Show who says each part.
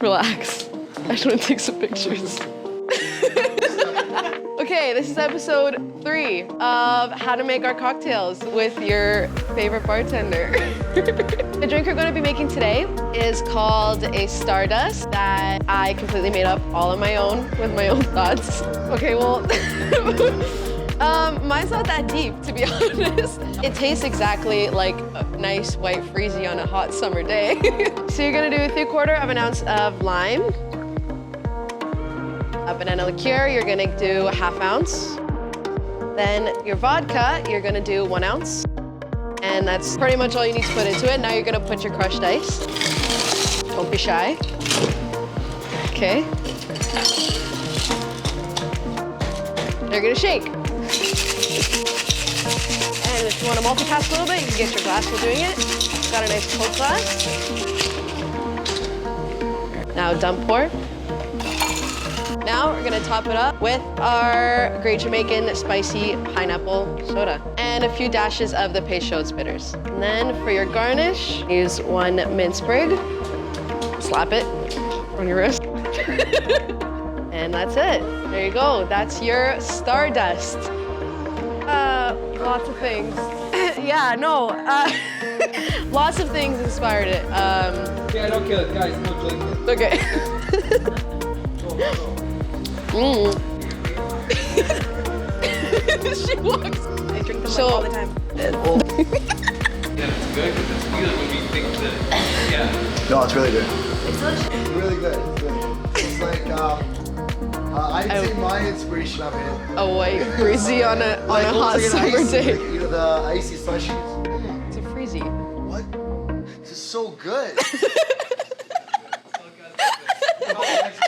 Speaker 1: Relax. I just want to take some pictures. Okay, this is episode 3 of how to make our cocktails with your favorite bartender. The drink we're going to be making today is called a Stardust that I completely made up all on my own with my own thoughts. Okay, well, mine's not that deep, to be honest. It tastes exactly like a nice white freezy on a hot summer day. So you're gonna do 3/4 ounce of lime. A banana liqueur, you're gonna do 1/2 ounce. Then your vodka, you're gonna do 1 ounce. And that's pretty much all you need to put into it. Now you're gonna put your crushed ice. Don't be shy. Okay. You're gonna shake. And if you want to multitask a little bit, you can get your glass while doing it. Got a nice Coke glass. Now dump pour. Now we're gonna top it up with our Great Jamaican Spicy Pineapple Soda and a few dashes of the Peychaud's bitters. And then for your garnish, use 1 mint sprig. Slap it on your wrist. And that's it. There you go. That's your Stardust. Lots of things. Yeah, no. Lots of things inspired it.
Speaker 2: Yeah, don't kill it, guys. No drinking.
Speaker 1: Okay. She walks.
Speaker 3: I drink them all the time.
Speaker 2: Yeah, it's good because it's weird when we think that. Yeah.
Speaker 4: No, it's really good.
Speaker 3: It's delicious.
Speaker 4: It's really good. It's good. It's like, I'd say my inspiration of it.
Speaker 1: A white freezy on a hot
Speaker 4: almost like
Speaker 1: summer
Speaker 4: an icy,
Speaker 1: day.
Speaker 4: like, you know, the icy slushies.
Speaker 1: It's a freezy.
Speaker 4: What? This is so good.